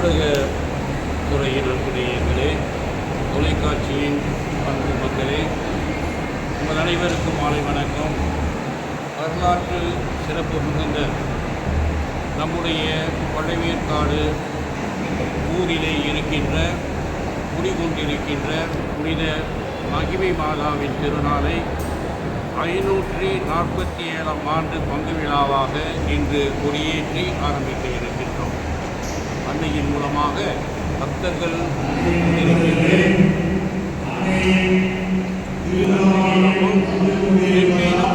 ஊடக துறையின் அன்புடையங்களே, தொலைக்காட்சியின் அன்பு மக்களே, உங்கள் அனைவருக்கும் மாலை வணக்கம். வரலாற்று சிறப்பு மிகுந்த நம்முடைய பழவேற்காடு ஊரிலே இருக்கின்ற குடிகொண்டிருக்கின்ற புனித மகிமை மாதாவின் திருநாளை 547ஆம் ஆண்டு பங்கு விழாவாக இன்று கொடியேற்றி ஆரம்பிக்க இருக்கின்றோம். அன்னையின் மூலமாக பக்தர்கள்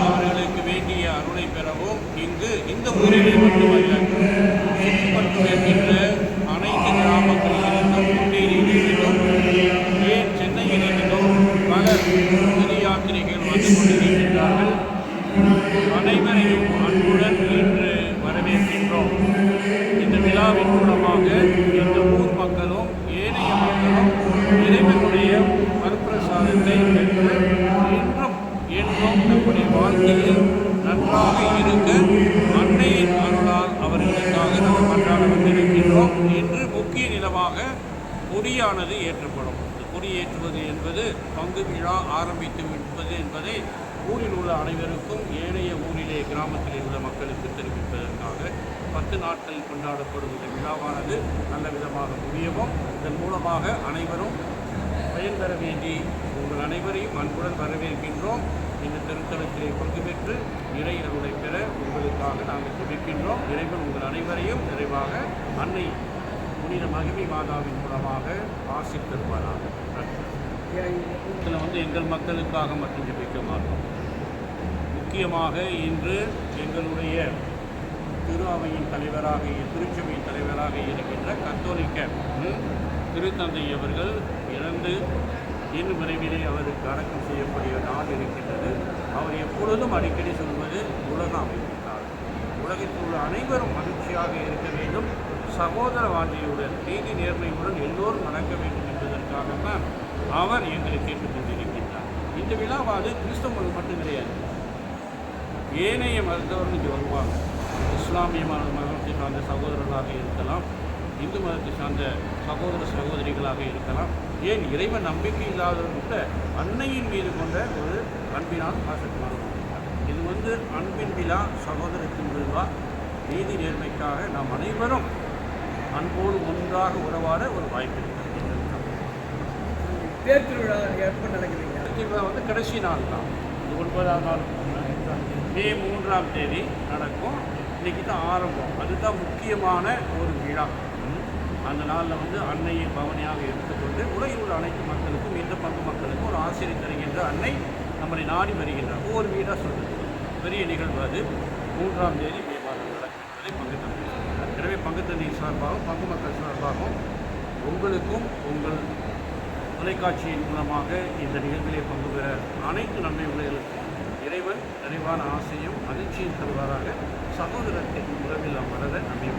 அவர்களுக்கு வேண்டிய அருளை பெறவும் இங்கு இந்த ஊரிலே மட்டுமல்ல சுற்றுப்பட்டு இருக்கின்ற அனைத்து கிராமங்களிலிருந்தும் முன்னேறியிருந்தும் ஏன் சென்னையிலிருந்தும் பல யாத்திரைகள் வந்து கொண்டிருக்கின்றார்கள். அனைவரையும் அன்புடன் இன்று வரவேற்கின்றோம். இந்த விழாவின் மூலமாக இந்த ஊர் மக்களும் ஏனைய மக்களும் இறைவனுடைய வரப்பிரசாதத்தை பெற்று இன்றும் என்றும் நம்முடைய வாழ்க்கையில் நன்றாக இருக்க அன்னையின் அருளால் அவர்களுக்காக நாம் மன்றாட வந்திருக்கின்றோம். இன்று முக்கிய நிலமாக கொடியானது ஏற்றப்படும். கொடியேற்றுவது என்பது பங்கு விழா ஆரம்பித்து விடுவது என்பதை ஊரில் உள்ள அனைவருக்கும் ஏனைய ஊரிலே கிராமத்தில் உள்ள மக்களுக்கு தெரிவிப்பதற்காக 10 நாட்கள் கொண்டாடப்படும் இந்த விழாவானது நல்ல விதமாக முடியவும் இதன் மூலமாக அனைவரும் பயன்பெற வேண்டி உங்கள் அனைவரையும் அன்புடன் வரவேற்கின்றோம். இந்த திருத்தலத்திலே பங்கு பெற்று இறை அருளை பெற உங்களுக்காக நாங்கள் ஜெபிக்கின்றோம். இறைவன் உங்கள் அனைவரையும் நிறைவாக அன்னை புனித மகிமை மாதாவின் மூலமாக ஆசி தருவாராக. இதில் எங்கள் மக்களுக்காக மட்டும் ஜெபிக்க மாட்டோம். முக்கியமாக இன்று எங்களுடைய திரு அவையின் தலைவராக திருச்சபையின் தலைவராக இருக்கின்ற கத்தோலிக்க திருத்தந்தை அவர்கள் இறந்து இன்னும் விரைவிலே அவருக்கு அடக்கம் செய்யக்கூடிய நாள் இருக்கின்றது. அவர் எப்பொழுதும் அடிக்கடி சொல்வது உலக அமைப்பினார். உலகத்தில் உள்ள அனைவரும் மகிழ்ச்சியாக இருக்க வேண்டும், சகோதர வாழ்க்கையுடன் நீதி நேர்மையுடன் எல்லோரும் நடக்க வேண்டும் என்பதற்காகத்தான் அவர் எங்களை கேட்டுக்கொண்டிருக்கின்றார். இந்த விழாவாது கிறிஸ்தவர்கள் மட்டும் கிடையாது, ஏனைய மதத்தவர்கள் இங்கே வருவாங்க. இஸ்லாமிய மதத்தை சார்ந்த சகோதரர்களாக இருக்கலாம், இந்து மதத்தை சார்ந்த சகோதர சகோதரிகளாக இருக்கலாம், ஏன் இறைவன் நம்பிக்கை இல்லாதவர்கள் கூட அன்னையின் மீது கொண்ட ஒரு அன்பினால் பாசத்தினால் இது அன்பின் விழா, சகோதரத்தின் விழா, நீதி நேர்மைக்காக நாம் அனைவரும் அன்போடு ஒன்றாக உறவாட ஒரு வாய்ப்பு இருக்கிறது. தேர் திருவிழா எப்போ நடக்குதுங்க? திருவிழா கடைசி நாள் தான், 9ஆம் நாள், மே 3ஆம் தேதி நடக்கும். இன்றைக்கி தான் ஆரம்பம். அதுதான் முக்கியமான ஒரு விழா. அந்த நாளில் அன்னையை பவனியாக எடுத்துக்கொண்டு உலகில் உள்ள அனைத்து மக்களுக்கும், இந்த பங்கு மக்களுக்கும் ஒரு ஆசிரியர் தருகின்ற அன்னை நம்மளை நாடி வருகின்றார். ஒவ்வொரு வீடாக சொல்கிறது பெரிய நிகழ்வு. அது 3ஆம் தேதி மே மாதம் நடக்கும் என்பதை பங்கு தந்தை. எனவே பங்கு தந்தை சார்பாகவும் பங்கு மக்கள் சார்பாகவும் உங்களுக்கும் உங்கள் தொலைக்காட்சியின் மூலமாக இந்த நிகழ்விலே பங்கு பெற அனைத்து நன்மை உலகளுக்கும் இறைவன் நிறைவான ஆசையும் மகிழ்ச்சியும் தருவாராக. சகோதரத்தின் உறவில் வளர நன்மை